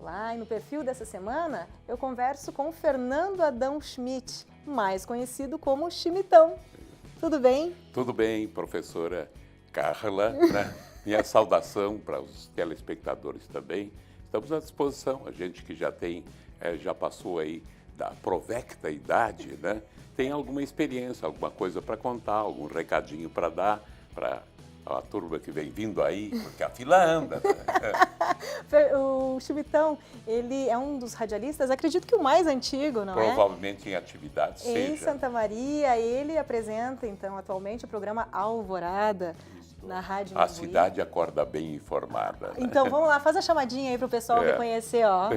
Olá, e no perfil dessa semana eu converso com Fernando Adão Schmidt, mais conhecido como Chimitão. Tudo bem? Tudo bem, professora Carla, né? Minha saudação para os telespectadores também. Estamos à disposição, a gente que já passou aí da provecta idade, né? Tem alguma experiência, alguma coisa para contar, algum recadinho para dar para a turma que vem vindo aí, porque a fila anda, né? O Chimitão, ele é um dos radialistas, acredito que o mais antigo, não é? Provavelmente em atividade seja. Em Santa Maria, ele apresenta, então, atualmente o programa Alvorada, na Rádio A Mambuí. cidade acorda bem informada. Né? Então, vamos lá, faz a chamadinha aí para o pessoal reconhecer, ó.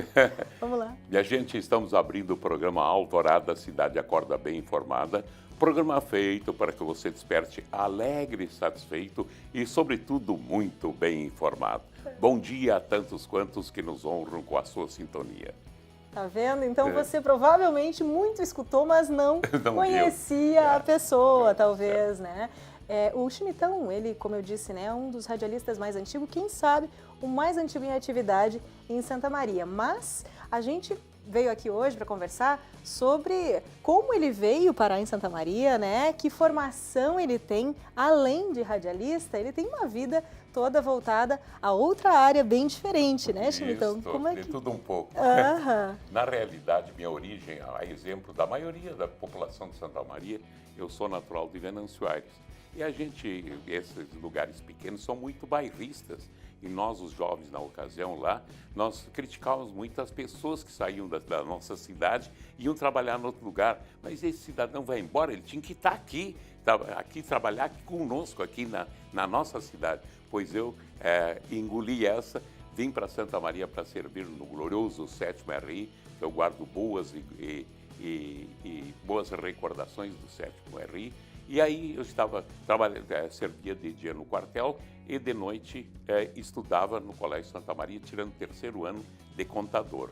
Vamos lá. E a gente estamos abrindo o programa Alvorada, a cidade acorda bem informada. Programa feito para que você desperte alegre, satisfeito e, sobretudo, muito bem informado. Bom dia a tantos quantos que nos honram com a sua sintonia. Tá vendo? Então você provavelmente muito escutou, mas não conhecia a pessoa, talvez, né? O Chimitão, ele, como eu disse, né, é um dos radialistas mais antigos, quem sabe o mais antigo em atividade em Santa Maria. Mas a gente veio aqui hoje para conversar sobre como ele veio parar em Santa Maria, né? Que formação ele tem, além de radialista, ele tem uma vida toda voltada a outra área bem diferente, né, Chimitão? Como é que... tudo um pouco. Na realidade, minha origem, a exemplo da maioria da população de Santa Maria, eu sou natural de Venâncio Aires. E esses lugares pequenos são muito bairristas. E nós, os jovens, na ocasião lá, nós criticávamos muito as pessoas que saíam da nossa cidade e iam trabalhar em outro lugar. Mas esse cidadão vai embora, ele tinha que estar aqui trabalhar aqui conosco, aqui na nossa cidade. Pois eu engoli essa, vim para Santa Maria para servir no glorioso 7º RI, que eu guardo boas e boas recordações do 7º RI. E aí eu servia de dia no quartel e de noite estudava no Colégio Santa Maria, tirando o 3º ano de contador.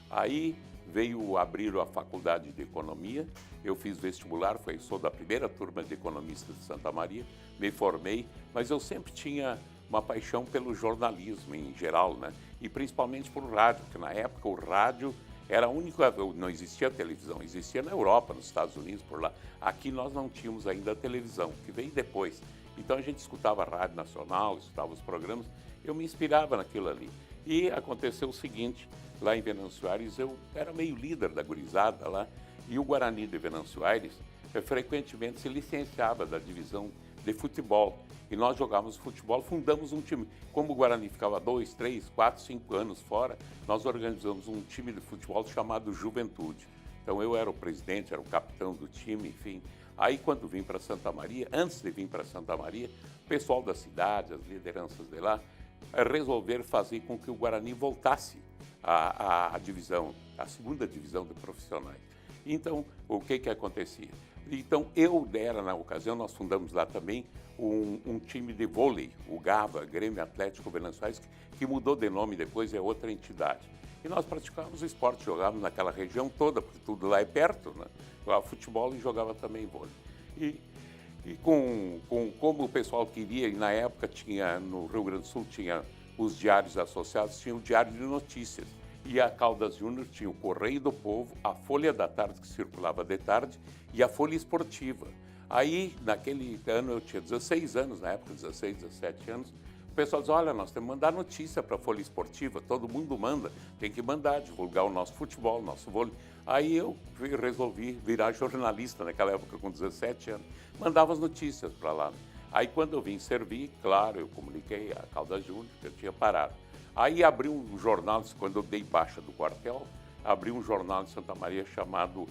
Aí veio abrir a faculdade de economia, eu fiz vestibular, sou da primeira turma de economistas de Santa Maria, me formei, mas eu sempre tinha uma paixão pelo jornalismo em geral, né? E principalmente por rádio, porque na época o rádio era a única, não existia televisão, existia na Europa, nos Estados Unidos, por lá. Aqui nós não tínhamos ainda a televisão, que veio depois. Então a gente escutava a Rádio Nacional, escutava os programas, eu me inspirava naquilo ali. E aconteceu o seguinte, lá em Venâncio Aires, eu era meio líder da gurizada lá, e o Guarani de Venâncio Aires frequentemente se licenciava da divisão de futebol. E nós jogávamos futebol, fundamos um time. Como o Guarani ficava 2, 3, 4, 5 anos fora, nós organizamos um time de futebol chamado Juventude. Então eu era o presidente, era o capitão do time, enfim. Aí quando vim para Santa Maria, antes de vir para Santa Maria, o pessoal da cidade, as lideranças de lá, resolveram fazer com que o Guarani voltasse à divisão, à 2ª divisão de profissionais. Então, o que acontecia? Então, na ocasião, nós fundamos lá também um time de vôlei, o GAVA, Grêmio Atlético Venâncio Aires, que mudou de nome depois, é outra entidade. E nós praticávamos esporte, jogávamos naquela região toda, porque tudo lá é perto, né? Jogava futebol e jogava também vôlei. E como o pessoal queria, e na época tinha, no Rio Grande do Sul, tinha os diários associados, tinha o Diário de Notícias. E a Caldas Júnior tinha o Correio do Povo, a Folha da Tarde, que circulava de tarde, e a Folha Esportiva. Aí, naquele ano, eu tinha 16 anos, na época, 16, 17 anos, o pessoal diz, olha, nós temos que mandar notícia para a Folha Esportiva, todo mundo manda, tem que mandar, divulgar o nosso futebol, o nosso vôlei. Aí eu resolvi virar jornalista, naquela época, com 17 anos, mandava as notícias para lá. Aí, quando eu vim servir, claro, eu comuniquei a Caldas Júnior, que eu tinha parado. Aí abriu um jornal, quando eu dei baixa do quartel, abriu um jornal de Santa Maria chamado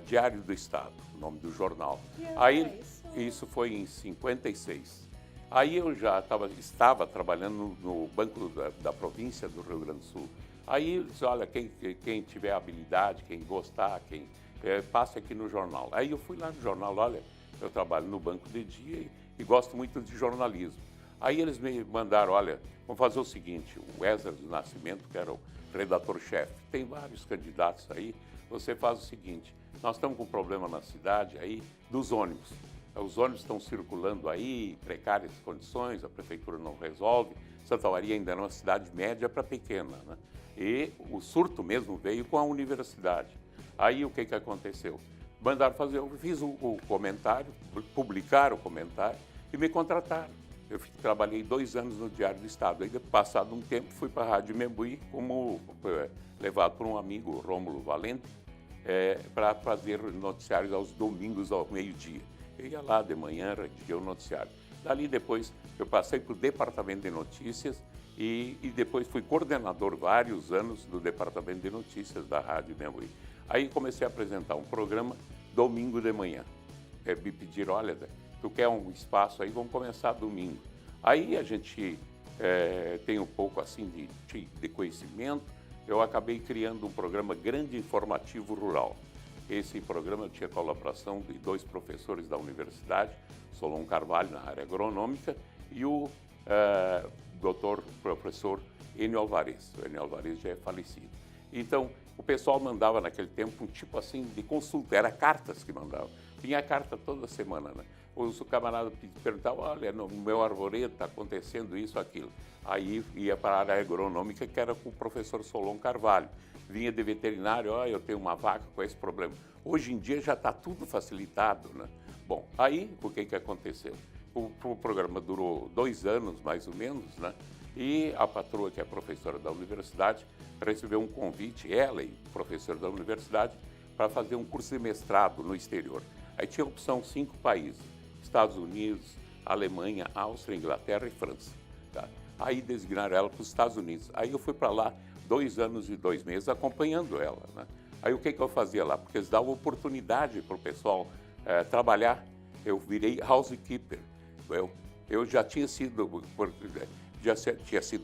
Diário do Estado, o nome do jornal. Aí isso foi em 56. Aí eu já estava trabalhando no Banco da Província do Rio Grande do Sul. Aí eu disse, olha, quem tiver habilidade, quem gostar, passe aqui no jornal. Aí eu fui lá no jornal, olha, eu trabalho no banco de dia e gosto muito de jornalismo. Aí eles me mandaram, olha, vamos fazer o seguinte, o Wesley do Nascimento, que era o redator-chefe, tem vários candidatos aí, você faz o seguinte, nós estamos com um problema na cidade aí dos ônibus. Os ônibus estão circulando aí, precárias condições, a prefeitura não resolve, Santa Maria ainda era uma cidade média para pequena, né? E o surto mesmo veio com a universidade. Aí o que aconteceu? Mandaram fazer, eu fiz o comentário, publicaram o comentário e me contrataram. Eu trabalhei 2 anos no Diário do Estado. Aí, passado um tempo, fui para a Rádio Membuí, como levado por um amigo, Rômulo Valente, para fazer noticiários aos domingos ao meio-dia. Eu ia lá de manhã, redigia o noticiário. Dali depois eu passei para o Departamento de Notícias e depois fui coordenador vários anos do Departamento de Notícias da Rádio Membuí. Aí comecei a apresentar um programa domingo de manhã. Me pediram, olha, tu quer um espaço aí, vamos começar domingo. Aí a gente tem um pouco assim de conhecimento. Eu acabei criando um programa Grande Informativo Rural. Esse programa tinha colaboração de 2 professores da universidade, Solon Carvalho na área agronômica e o professor Enio Alvarez. O Enio Alvarez já é falecido. Então, o pessoal mandava naquele tempo um tipo assim de consulta, era cartas que mandavam. Tinha carta toda semana, né? Os camaradas perguntavam, olha, no meu arvoredo está acontecendo isso, aquilo. Aí ia para a área agronômica, que era com o professor Solon Carvalho. Vinha de veterinário, eu tenho uma vaca com esse problema. Hoje em dia já está tudo facilitado, né? Bom, aí o que aconteceu? O programa durou 2 anos, mais ou menos, né? E a patroa, que é professora da universidade, recebeu um convite, ela e o professor da universidade, para fazer um curso de mestrado no exterior. Aí tinha opção 5 países, Estados Unidos, Alemanha, Áustria, Inglaterra e França. Tá? Aí designaram ela para os Estados Unidos. Aí eu fui para lá 2 anos e 2 meses acompanhando ela, né? Aí o que eu fazia lá? Porque eles davam oportunidade para o pessoal trabalhar. Eu virei housekeeper. Eu já tinha sido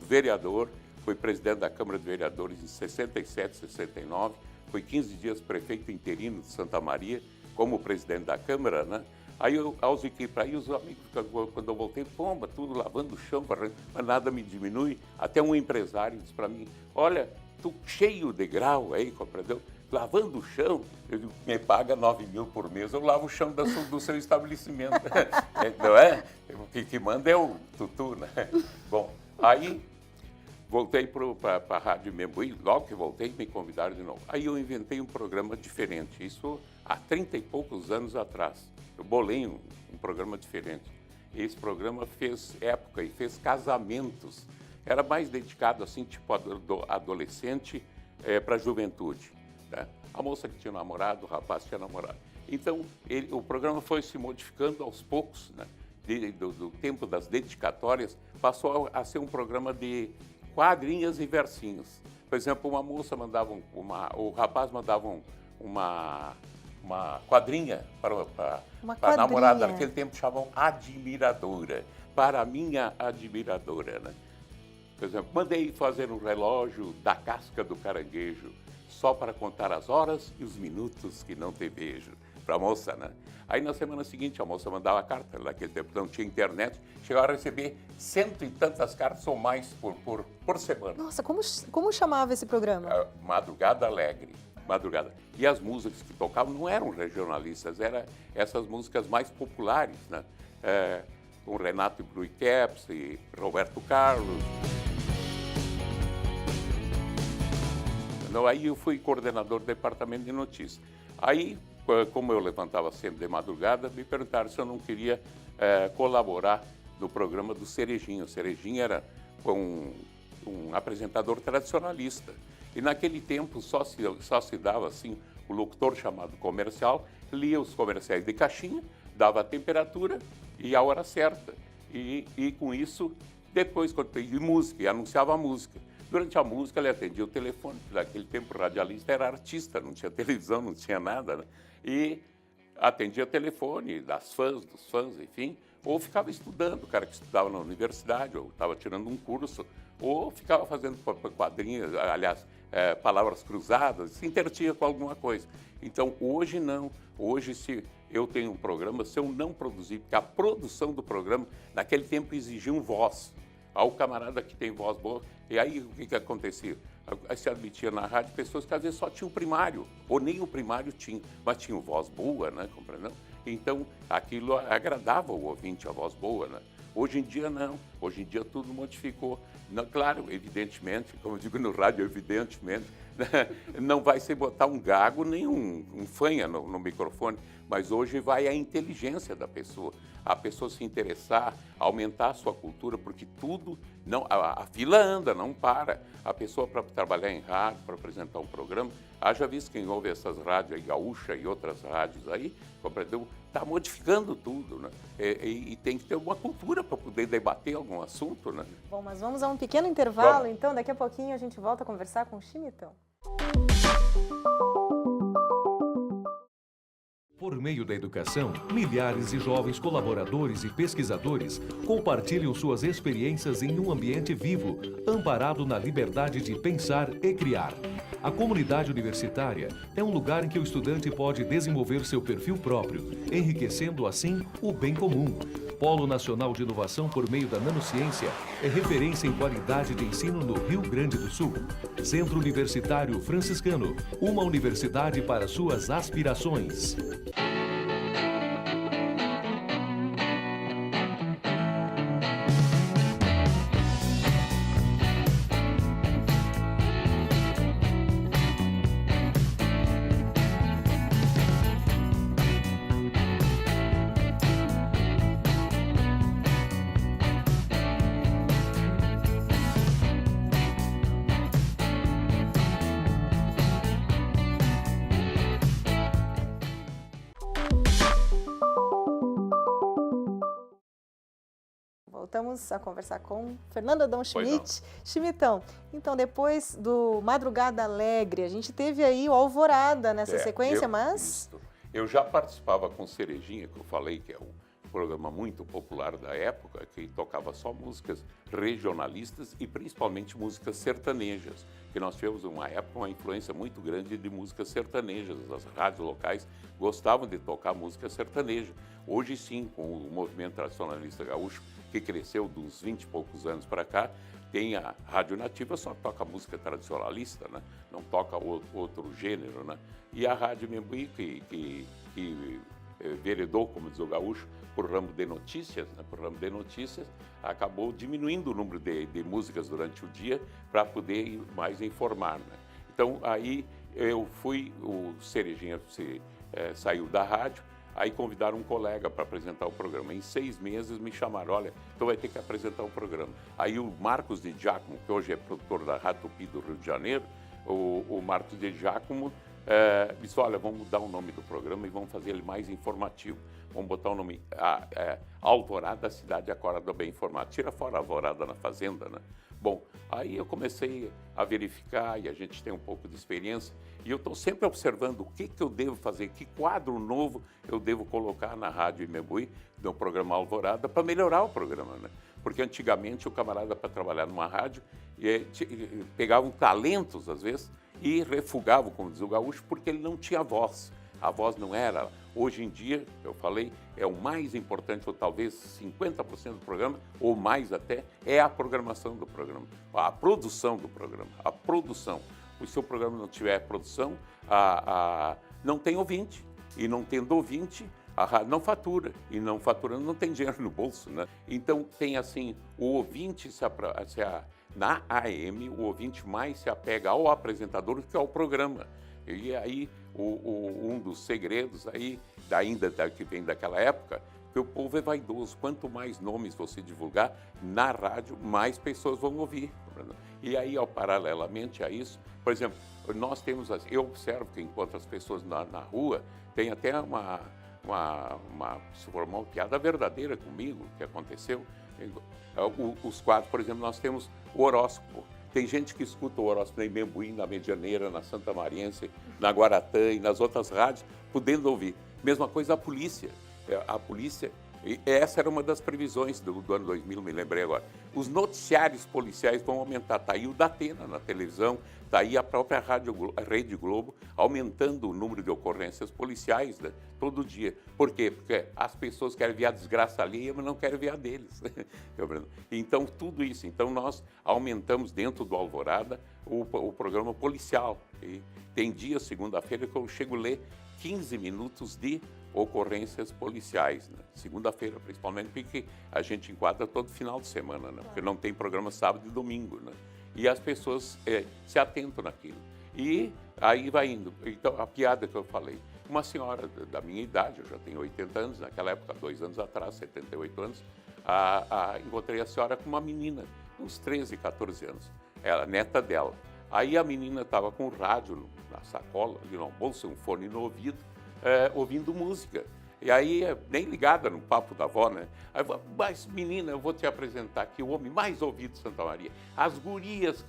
vereador, fui presidente da Câmara de Vereadores em 67, 69, fui 15 dias prefeito interino de Santa Maria, como presidente da Câmara, né? Aí eu housekeeper, aí os amigos, quando eu voltei, pomba, tudo lavando o chão, mas nada me diminui. Até um empresário disse para mim, olha, tu cheio de grau aí, compreendeu? Lavando o chão, eu digo, me paga 9 mil por mês, eu lavo o chão do seu estabelecimento. Não é? O que manda é o tutu, né? Bom, aí voltei para a Rádio Membuí, logo que voltei, me convidaram de novo. Aí eu inventei um programa diferente, isso há 30 e poucos anos atrás. Eu bolei um programa diferente. Esse programa fez época e fez casamentos. Era mais dedicado, assim, tipo adolescente para a juventude. Né? A moça que tinha namorado, o rapaz tinha namorado. Então, o programa foi se modificando aos poucos, né? Do tempo das dedicatórias, passou a ser um programa de quadrinhas e versinhos. Por exemplo, uma moça mandava o rapaz mandava uma quadrinha para a namorada. Naquele tempo chamavam admiradora, para a minha admiradora, né? Por exemplo, mandei fazer um relógio da casca do caranguejo, só para contar as horas e os minutos que não te vejo. Para a moça, né? Aí na semana seguinte a moça mandava carta, naquele tempo não tinha internet, chegava a receber 100 e tantas cartas ou mais por semana. Nossa, como chamava esse programa? Madrugada Alegre. Madrugada. E as músicas que tocavam não eram regionalistas, eram essas músicas mais populares, né? Com Renato Bruicaps e Roberto Carlos. Aí eu fui coordenador do Departamento de Notícias. Aí, como eu levantava sempre de madrugada, me perguntaram se eu não queria colaborar no programa do Cerejinho. O Cerejinho era um apresentador tradicionalista. E naquele tempo só se dava assim, o locutor chamado comercial, lia os comerciais de caixinha, dava a temperatura e a hora certa. E com isso, depois, e música, e anunciava a música. Durante a música, ele atendia o telefone, porque naquele tempo o radialista era artista, não tinha televisão, não tinha nada, né? E atendia o telefone dos fãs, enfim, ou ficava estudando, o cara que estudava na universidade, ou estava tirando um curso, ou ficava fazendo quadrinhos, aliás, palavras cruzadas, se intertia com alguma coisa. Então, hoje não. Hoje, se eu tenho um programa, se eu não produzir, porque a produção do programa, naquele tempo, exigia um voz. Ao camarada que tem voz boa. E aí, o que acontecia? Aí se admitia na rádio pessoas que às vezes só tinham o primário, ou nem o primário tinha, mas tinham voz boa, né? Compreendeu? Então, aquilo agradava o ouvinte, a voz boa, né? Hoje em dia, não. Hoje em dia, tudo modificou. Não, claro, evidentemente, como eu digo no rádio, evidentemente, não vai se botar um gago nem um fanha no microfone, mas hoje vai a inteligência da pessoa. A pessoa se interessar, aumentar a sua cultura, porque tudo, não, a fila anda, não para. A pessoa para trabalhar em rádio, para apresentar um programa, haja visto quem ouve essas rádios aí, Gaúcha e outras rádios aí, compreendeu? Está modificando tudo, né? E tem que ter uma cultura para poder debater algum assunto, né? Bom, mas vamos a um pequeno intervalo, então daqui a pouquinho a gente volta a conversar com o Chimitão. Por meio da educação, milhares de jovens colaboradores e pesquisadores compartilham suas experiências em um ambiente vivo, amparado na liberdade de pensar e criar. A comunidade universitária é um lugar em que o estudante pode desenvolver seu perfil próprio, enriquecendo assim o bem comum. Polo Nacional de Inovação por meio da Nanociência é referência em qualidade de ensino no Rio Grande do Sul. Centro Universitário Franciscano, uma universidade para suas aspirações. Voltamos a conversar com Fernando Adão Schmidt. Chimitão, então depois do Madrugada Alegre, a gente teve aí o Alvorada nessa sequência, mas... Eu já participava com Cerejinha, que eu falei que é um programa muito popular da época, que tocava só músicas regionalistas e principalmente músicas sertanejas, que nós tivemos uma época uma influência muito grande de músicas sertanejas. As rádios locais gostavam de tocar música sertaneja. Hoje sim, com o movimento tradicionalista gaúcho, que cresceu dos 20 e poucos anos para cá, tem a Rádio Nativa, só toca música tradicionalista, né? Não toca outro gênero, né? E a Rádio Membuí, que veredou, como diz o gaúcho, por ramo de notícias, né? Por ramo de notícias, acabou diminuindo o número de músicas durante o dia para poder mais informar, né? Então, aí eu fui, o Cerejinha saiu da rádio, aí convidaram um colega para apresentar o programa. Em 6 meses me chamaram, olha, então vai ter que apresentar o programa. Aí o Marcos de Giacomo, que hoje é produtor da Rádio Tupi do Rio de Janeiro, o Marcos de Giacomo disse, olha, vamos mudar o nome do programa e vamos fazer ele mais informativo. Vamos botar o nome Alvorada, a cidade acorda bem informada. Tira fora a Alvorada na Fazenda, né? Bom, aí eu comecei a verificar e a gente tem um pouco de experiência e eu estou sempre observando o que eu devo fazer, que quadro novo eu devo colocar na Rádio Imembuí, no programa Alvorada, para melhorar o programa, né? Porque antigamente o camarada para trabalhar numa rádio pegavam talentos, às vezes, e refugavam, como diz o gaúcho, porque ele não tinha voz. A voz não era. Hoje em dia, eu falei, é o mais importante, ou talvez 50% do programa, ou mais até, é a programação do programa, a produção do programa, a produção. Se o programa não tiver produção, não tem ouvinte. E não tendo ouvinte, a rádio não fatura. E não faturando, não tem dinheiro no bolso, né? Então, tem assim, o ouvinte na AM, o ouvinte mais se apega ao apresentador do que ao programa. E aí, um dos segredos aí, ainda que vem daquela época, que o povo é vaidoso. Quanto mais nomes você divulgar na rádio, mais pessoas vão ouvir. E aí, paralelamente a isso, por exemplo, nós temos, eu observo que enquanto as pessoas na rua, tem até se formou uma piada verdadeira comigo, que aconteceu. Os quadros, por exemplo, nós temos o horóscopo. Tem gente que escuta o horóscopo na Imembuí, na Medianeira, na Santa Mariense, na Guaratã e nas outras rádios, podendo ouvir. Mesma coisa a polícia. A polícia, essa era uma das previsões do ano 2000, me lembrei agora. Os noticiários policiais vão aumentar. Está aí o Datena na televisão, está aí a própria Rede Globo, aumentando o número de ocorrências policiais, né, todo dia. Por quê? Porque as pessoas querem ver a desgraça alheia, mas não querem ver a deles. Então, tudo isso. Então, nós aumentamos dentro do Alvorada o programa policial. E tem dia, segunda-feira, que eu chego a ler 15 minutos de ocorrências policiais, né? Segunda-feira, principalmente, porque a gente enquadra todo final de semana, né? Porque não tem programa sábado e domingo, né? E as pessoas se atentam naquilo. E aí vai indo. Então, a piada que eu falei, uma senhora da minha idade, eu já tenho 80 anos, naquela época, 2 anos atrás, 78 anos, encontrei a senhora com uma menina, uns 13, 14 anos, ela, neta dela. Aí a menina estava com o rádio na sacola, ali no bolso, um fone no ouvido, ouvindo música. E aí, nem ligada no papo da avó, né? Aí, mas menina, eu vou te apresentar aqui o homem mais ouvido de Santa Maria. As gurias,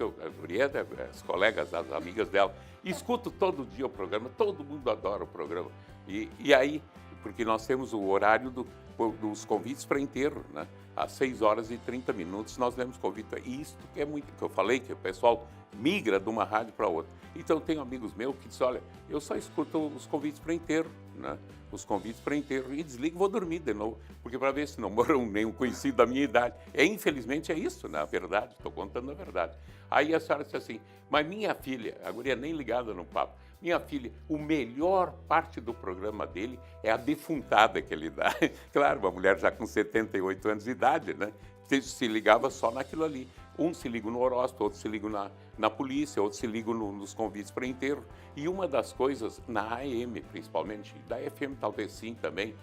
as colegas, as amigas dela, escuto todo dia o programa, todo mundo adora o programa. E aí, porque nós temos o horário dos convites para enterro, né? Às 6h30 nós demos convite. E isso que é muito, que eu falei, que o pessoal migra de uma rádio para outra. Então, eu tenho amigos meus que dizem, olha, eu só escuto os convites para enterro, né? Os convites para enterro e desligo e vou dormir de novo, porque para ver se não morram nenhum conhecido da minha idade. Infelizmente é isso, na verdade, estou contando a verdade. Aí a senhora disse assim, mas minha filha, a guria nem ligada no papo, minha filha, o melhor parte do programa dele é a defuntada que ele dá. Claro, uma mulher já com 78 anos de idade, né? Se ligava só naquilo ali. Um se liga no horóscopo, outro se liga na polícia, outro se liga nos convites para enterro. E uma das coisas, na AM principalmente, da FM talvez sim também,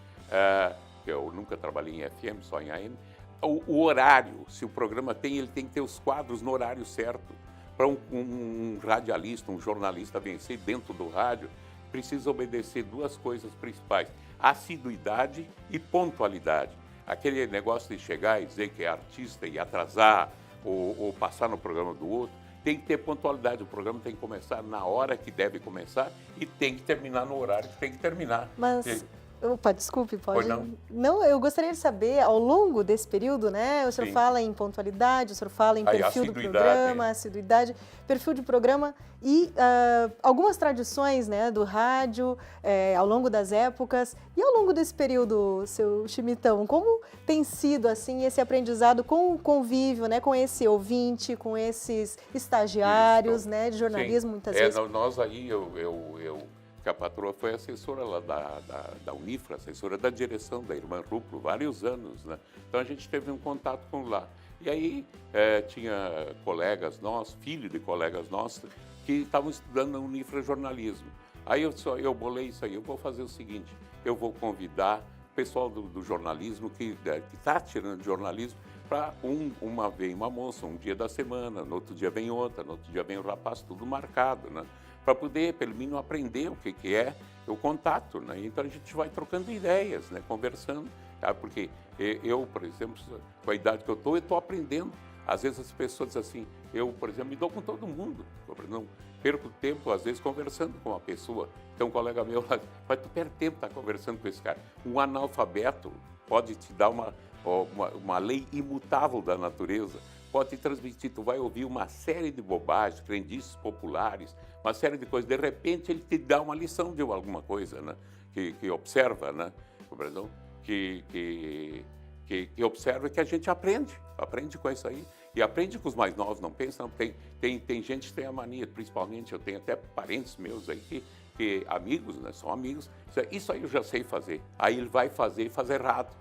eu nunca trabalhei em FM, só em AM, o horário, se o programa tem, ele tem que ter os quadros no horário certo. Para um radialista, um jornalista vencer dentro do rádio, precisa obedecer 2 coisas principais, assiduidade e pontualidade. Aquele negócio de chegar e dizer que é artista e atrasar, ou passar no programa do outro, tem que ter pontualidade. O programa tem que começar na hora que deve começar e tem que terminar no horário que tem que terminar. Mas, opa, desculpe, pode... Pois não? Não, eu gostaria de saber, ao longo desse período, né, o senhor fala em pontualidade, o senhor fala em perfil do programa, assiduidade, perfil de programa e algumas tradições, né, do rádio ao longo das épocas. E ao longo desse período, seu Chimitão, como tem sido assim esse aprendizado com o convívio, né, com esse ouvinte, com esses estagiários, né, de jornalismo, muitas vezes? Nós aí, que a patroa foi assessora lá da Unifra, assessora da direção da Irmã Ruplo, vários anos, né? Então a gente teve um contato com lá. E aí tinha colegas nossos, filhos de colegas nossos, que estavam estudando na Unifra jornalismo. Aí eu bolei isso aí, eu vou fazer o seguinte, eu vou convidar o pessoal do jornalismo que está tirando de jornalismo para uma vem uma moça, um dia da semana, no outro dia vem outra, no outro dia vem o rapaz, tudo marcado, né? Para poder, pelo menos, aprender o que é o contato, né? Então a gente vai trocando ideias, né? Conversando, tá? Porque eu, por exemplo, com a idade que eu estou aprendendo. Às vezes as pessoas dizem assim, eu, por exemplo, me dou com todo mundo, não perco tempo, às vezes, conversando com uma pessoa. Então, um colega meu lá, mas tu perde tempo estar conversando com esse cara. Um analfabeto pode te dar uma lei imutável da natureza, pode te transmitir, tu vai ouvir uma série de bobagens, crendices populares, uma série de coisas. De repente, ele te dá uma lição de alguma coisa, né? Que observa, né? Que observa que a gente aprende com isso aí. E aprende com os mais novos, não pensa, não. Tem gente que tem a mania, principalmente, eu tenho até parentes meus aí que amigos, né? São amigos, isso aí eu já sei fazer. Aí ele vai fazer e faz errado.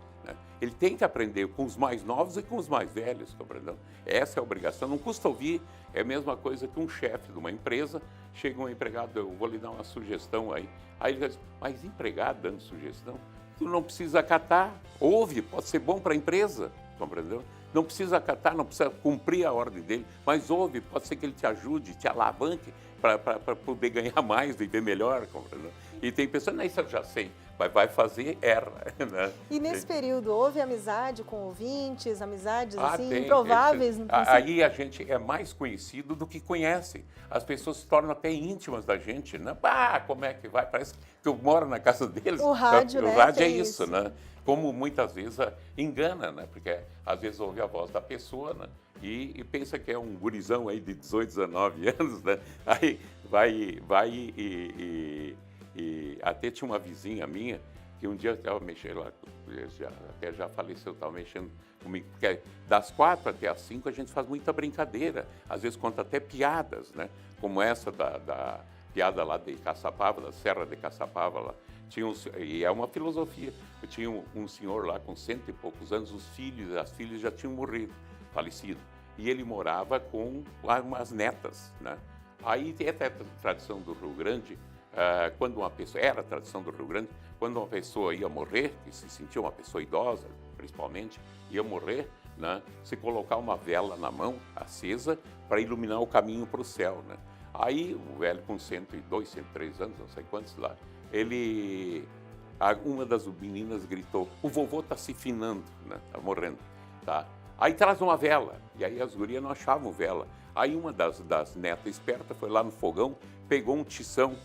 Ele tem que aprender com os mais novos e com os mais velhos, compreendeu? Essa é a obrigação, não custa ouvir, é a mesma coisa que um chefe de uma empresa, chega um empregado, eu vou lhe dar uma sugestão aí ele diz, mas empregado dando sugestão, tu não precisa acatar, ouve, pode ser bom para a empresa, compreendeu? Não precisa acatar, não precisa cumprir a ordem dele, mas ouve, pode ser que ele te ajude, te alavanque para poder ganhar mais, viver melhor, compreendeu? E tem pessoas, não, isso eu já sei, mas vai fazer, erra. Né? E nesse período, houve amizade com ouvintes, amizades assim, improváveis? Aí a gente é mais conhecido do que conhece. As pessoas se tornam até íntimas da gente, né? Como é que vai? Parece que eu moro na casa deles. O rádio, né? O rádio é isso, né? Como muitas vezes engana, né? Porque às vezes ouve a voz da pessoa, né? E pensa que é um gurizão aí de 18, 19 anos, né? Aí vai e até tinha uma vizinha minha que um dia estava mexendo lá, até já faleceu, estava mexendo comigo, porque das 4 até as 5 a gente faz muita brincadeira, às vezes conta até piadas, né? Como essa da piada lá de Caçapava, da Serra de Caçapava, lá, E é uma filosofia. Eu tinha um senhor lá com 100 e poucos anos, as filhas já tinham morrido, falecido. E ele morava com umas netas, né? Aí tem até a tradição do Rio Grande, quando uma pessoa, era a tradição do Rio Grande, quando uma pessoa ia morrer, que se sentia uma pessoa idosa, principalmente, ia morrer, né? Se colocar uma vela na mão, acesa, para iluminar o caminho para o céu, né? Aí o velho com 102, 103 anos, não sei quantos lá, uma das meninas gritou, o vovô está se finando, né? Está morrendo, tá? Aí traz uma vela, e aí as gurias não achavam vela. Aí uma das netas espertas foi lá no fogão, pegou um tição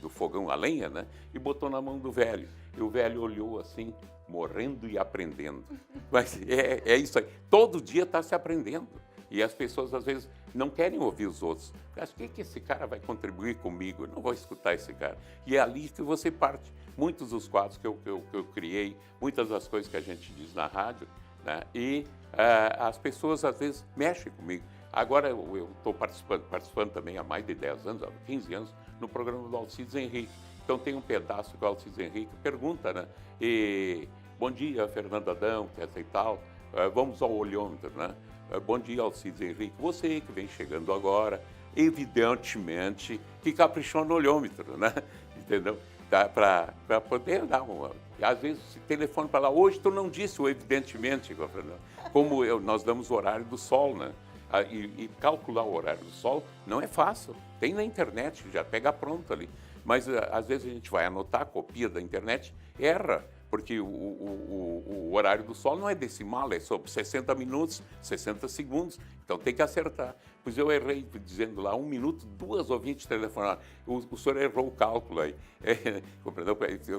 do fogão a lenha, né? E botou na mão do velho. E o velho olhou assim, morrendo e aprendendo. Mas é isso aí, todo dia está se aprendendo. E as pessoas, às vezes, não querem ouvir os outros. Acho que esse cara vai contribuir comigo? Eu não vou escutar esse cara. E é ali que você parte. Muitos dos quadros que eu criei, muitas das coisas que a gente diz na rádio, né? E as pessoas, às vezes, mexem comigo. Agora, eu estou participando também há mais de 10 anos, há 15 anos, no programa do Alcides Henrique. Então, tem um pedaço que o Alcides Henrique pergunta, né? E, bom dia, Fernando Adão, que essa e tal. Vamos ao olhômetro, né? Bom dia, Alcides Henrique. Você que vem chegando agora, evidentemente que caprichou no olhômetro, né? Entendeu? Para poder dar uma... Às vezes, se telefone para lá, hoje tu não disse o evidentemente, como nós damos o horário do sol, né? E calcular o horário do sol não é fácil. Tem na internet, já pega pronto ali. Mas, às vezes, a gente vai anotar a copia da internet, erra. Porque o horário do sol não é decimal, é sobre 60 minutos, 60 segundos, então tem que acertar. Pois eu errei dizendo lá 1 minuto, 2 ouvintes telefonaram, o senhor errou o cálculo aí.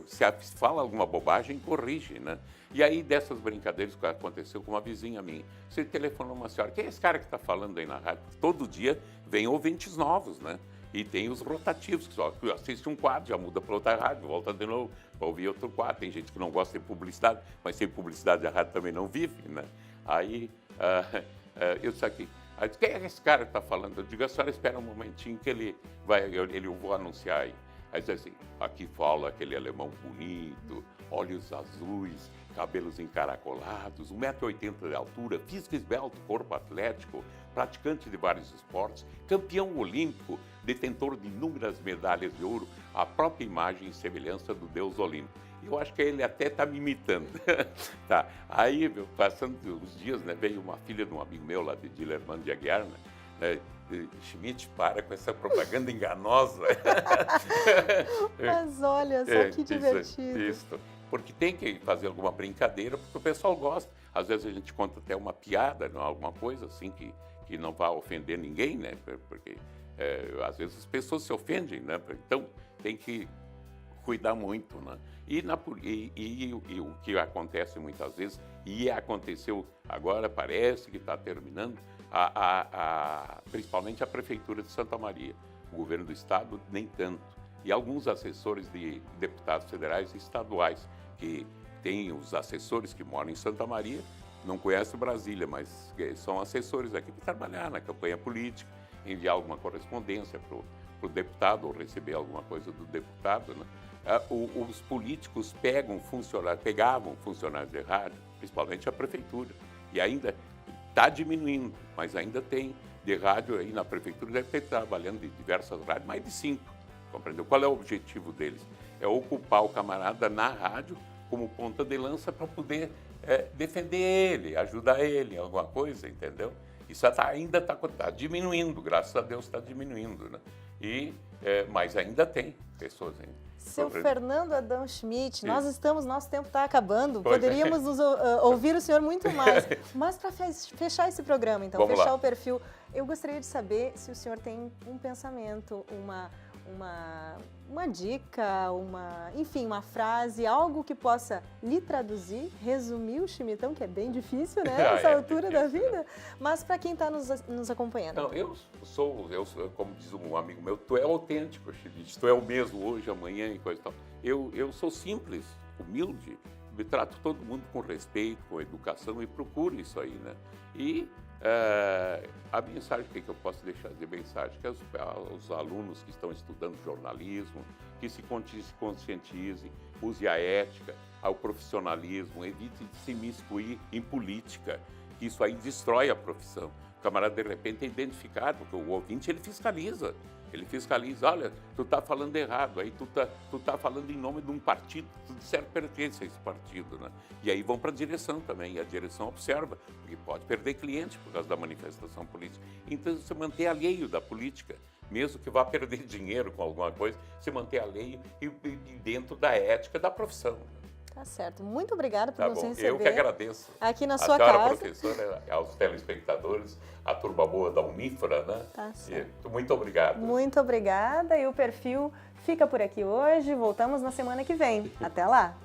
Se fala alguma bobagem, corrige, né? E aí dessas brincadeiras que aconteceu com uma vizinha minha, você telefonou uma senhora, quem é esse cara que está falando aí na rádio? Todo dia vem ouvintes novos, né? E tem os rotativos, que só assiste um quadro, já muda para outra rádio, volta de novo para ouvir outro quadro. Tem gente que não gosta de publicidade, mas sem publicidade a rádio também não vive, né? Aí, eu disse aqui, quem é esse cara que está falando? Eu digo, a senhora espera um momentinho que eu vou anunciar aí. Aí diz assim, aqui fala aquele alemão bonito, olhos azuis, cabelos encaracolados, 1,80 m de altura, físico esbelto, corpo atlético, praticante de vários esportes, campeão olímpico, detentor de inúmeras medalhas de ouro, a própria imagem e semelhança do deus olímpico. Eu acho que ele até está me imitando. Tá. Aí, passando os dias, né, veio uma filha de um amigo meu lá de Dilermano de Aguiar, né, Schmidt, para com essa propaganda enganosa. Mas olha só que divertido. Isso. Porque tem que fazer alguma brincadeira, porque o pessoal gosta. Às vezes a gente conta até uma piada, alguma coisa assim que não vai ofender ninguém, né? Porque às vezes as pessoas se ofendem, né? Então tem que cuidar muito, né? E o que acontece muitas vezes, e aconteceu agora, parece que está terminando, principalmente a Prefeitura de Santa Maria. O governo do Estado, nem tanto. E alguns assessores de deputados federais e estaduais, que têm os assessores que moram em Santa Maria, não conhecem Brasília, mas são assessores aqui para trabalhar na campanha política, enviar alguma correspondência para o deputado ou receber alguma coisa do deputado, né? Os políticos pegavam funcionários de rádio, principalmente a prefeitura, e ainda está diminuindo, mas ainda tem de rádio aí na prefeitura, deve ter trabalhando de diversas rádios, mais de 5, compreendeu? Qual é o objetivo deles? É ocupar o camarada na rádio como ponta de lança para poder defender ele, ajudar ele em alguma coisa, entendeu? Isso ainda está diminuindo, graças a Deus está diminuindo, né? Mas ainda tem pessoas ainda. Seu Fernando Adão Schmidt, nosso tempo está acabando, poderíamos ouvir o senhor muito mais. Mas para fechar esse programa, então, Vamos fechar lá. o perfil, eu gostaria de saber se o senhor tem um pensamento, uma dica, enfim, uma frase, algo que possa lhe traduzir, resumir o Schmittão, que é bem difícil, né, nessa altura da vida, mas para quem está nos acompanhando. Não, eu sou, como diz um amigo meu, tu é autêntico, Schmitt, tu é o mesmo hoje, amanhã e coisa e tal. Eu sou simples, humilde, trato todo mundo com respeito, com educação e procuro isso aí, né? E a mensagem que eu posso deixar de mensagem que os alunos que estão estudando jornalismo, que se conscientizem, use a ética, o profissionalismo, evite de se imiscuir em política, que isso aí destrói a profissão. O camarada, de repente, é identificado, porque o ouvinte, ele fiscaliza. Ele fiscaliza, olha, tu está falando errado, aí tu tá falando em nome de um partido, tu de certo pertence a esse partido, né? E aí vão para a direção também, e a direção observa, porque pode perder cliente por causa da manifestação política. Então, se manter alheio da política, mesmo que vá perder dinheiro com alguma coisa, se manter alheio e dentro da ética da profissão. Tá certo. Muito obrigada por nos receber. Eu que agradeço. Aqui na sua casa. A professora, aos telespectadores, a turma boa da Unifra, né? Tá certo. Muito obrigado. Muito obrigada. E o Perfil fica por aqui hoje. Voltamos na semana que vem. Até lá.